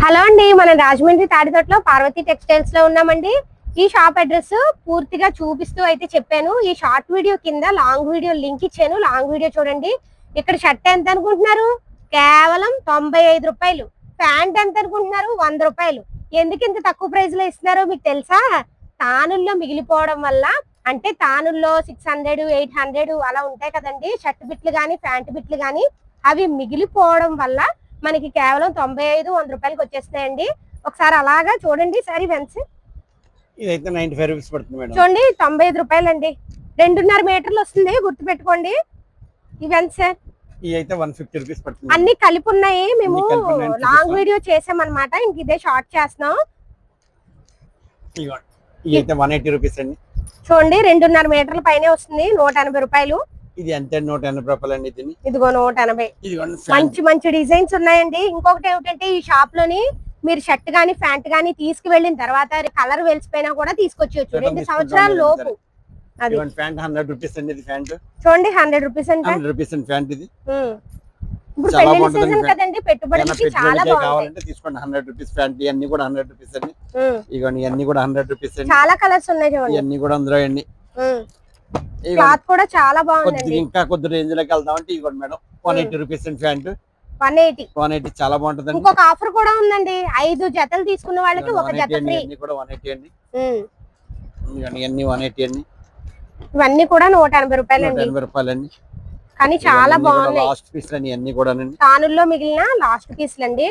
Hello అండి, మన Rajahmundry తాడితోటలో Parvati textiles లో ఉన్నామండి. ఈ షాప్ అడ్రస్ పూర్తిగా చూపిస్తూ అయితే చెప్పాను. ఈ షార్ట్ వీడియో కింద లాంగ్ వీడియో లింక్ ఇచ్చాను. లాంగ్ వీడియో చూడండి. ఇక్కడ షర్ట్ ఎంత అనుకుంటున్నారు? కేవలం 95 రూపాయలు. ప్యాంట్ ఎంత అనుకుంటున్నారు? 100 రూపాయలు. ఎందుకు ఇంత తక్కువ ప్రైస్ లో ఇస్తున్నారో మీకు తెలుసా? తానుల్లో మిగిలిపోవడం వల్ల, అంటే తానుల్లో 600, 800 అలా ఉంటాయి కదండి షర్ట్ బిట్లు గానీ ప్యాంట్ బిట్లు గానీ, అవి మిగిలిపోవడం వల్ల మనకి కేవలం 95, 100 రూపాయలకి వచ్చేస్తున్నాయండి. ఒకసారి అలాగా చూడండి సారీ వెన్స్. ఇదైతే 95 రూపీస్ పడుతుంది మేడం. చూడండి 95 రూపాయలు అండి. 2.5 మీటర్లు వస్తుంది, గుర్తు పెట్టుకోండి. ఈ వెన్స్ ఇదైతే 150 రూపీస్ పడుతుంది. అన్ని కలిపి ఉన్నాయి. మేము లాంగ్ వీడియో చేసామన్నమాట, ఇంక ఇదే షార్ట్ చేస్తున్నాం. ఇదైతే 180 రూపీస్ అండి. చూడండి 2.5 మీటర్ల పైనే వస్తుంది, 180 రూపాయలు. ఇది అంతే 180 రూపాయలు అండి. ఇదిగో 180. మంచి మంచి డిజైన్స్ ఉన్నాయండి. ఇంకొకటి ఏమిటంటే ఈ షాప్ లోని మీరు షర్ట్ గానీ ప్యాంట్ గానీ తీసుకువెళ్ళిన తర్వాత కలర్ వెలిసిపోయినా కూడా తీసుకొచ్చేయచ్చు 2 సంవత్సరాల లోపు. అది ప్యాంట్ 100 రూపీస్ అండి. ఇది ప్యాంట్ చూడండి 100 రూపీస్ అంటే 100 రూపీస్ అండి ప్యాంట్. ఇది ఇప్పుడు పెళ్లి సీజన్ కదండి, పెట్టుబడికి చాలా బాగుంది. తీసుకోండి 100 రూపీస్ ప్యాంట్. ఇవన్నీ కూడా 100 రూపీస్ అండి. ఇవన్నీ ఇవన్నీ కూడా 100 రూపీస్ అండి. చాలా కలర్స్ ఉన్నాయి చూడండి. ఇవన్నీ కూడా అందులో అండి. క్లాత్ కూడా చాలా బాగుంది. ఇంకా కొద్ది రేంజ్ లోకి వెళ్దామంటే ఇవ్వండి మేడం 180 రూపీస్ అండి ప్యాంట్. 180 చాలా బాగుంటది. ఇంకొక ఆఫర్ కూడా ఉందండి, 5 జతలు తీసుకున్న వాళ్ళకి ఒక జత ఫ్రీ. ఇవన్నీ కూడా 180 అండి. ఇవన్నీ 180 అండి. ఇవన్నీ కూడా 180 రూపాయలు అండి. 180 రూపాయలు అండి. కానీ చాలా బాగున్నాయి. లాస్ట్ పీస్ అండి ఇవన్నీ కూడా తానుల్లో మిగిలిన లాస్ట్ పీస్లు అండి.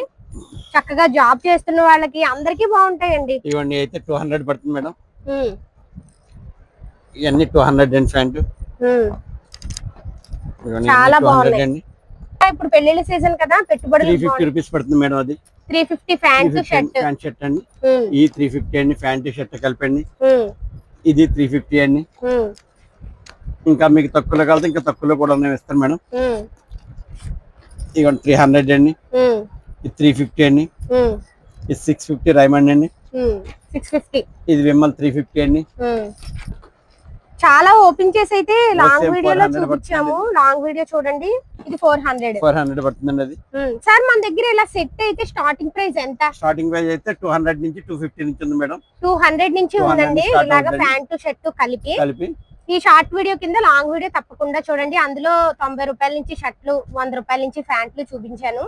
చక్కగా జాబ్ చేస్తున్న వాళ్ళకి అందరికి బాగుంటాయండి. ఇవన్నీ అయితే 200 పడుతుంది మేడం. ఇవన్నీ 200 అండి ప్యాంట్. చాలా బాగుంది. ఇప్పుడు పెళ్లిళ్ళ సీజన్ కదా, పెట్టుబడులు 350 రూపీస్ పడుతుంది మేడం. అది 350 ప్యాంట్ షర్ట్ అండి. ఈ 350 అండి ప్యాంట్ షర్ట్ కలిపండి. ఇది 350 అండి. ఇంకా మీకు తక్కువలో కలితే ఇంకా తక్కువలో కూడా ఇస్తాను మేడం. ఇక 300 అండి. ఇది 350 అండి. ఇది 650 రైమండ్ అండి. 650. ఇది విమల్ 350 అండి. చాలా ఓపెన్ చేసి అయితే లాంగ్ వీడియోలో చూపించాము. లాంగ్ వీడియో చూడండి. ఇది 400 పడుతుందండి. అది సార్ మన దగ్గర ఇలా సెట్ అయితే స్టార్టింగ్ ప్రైస్ ఎంత? స్టార్టింగ్ ప్రైస్ అయితే 200 నుంచి 250 నుంచి ఉంది మేడం. 200 నుంచి ఉందండి. ఇలాగా ప్యాంటు షర్ట్ కలిపి. ఈ షార్ట్ వీడియో కింద లాంగ్ వీడియో తప్పకుండా చూడండి. అందులో 90 రూపాయల నుంచి షర్ట్లు, 100 రూపాయల నుంచి ప్యాంట్లు చూపించాను.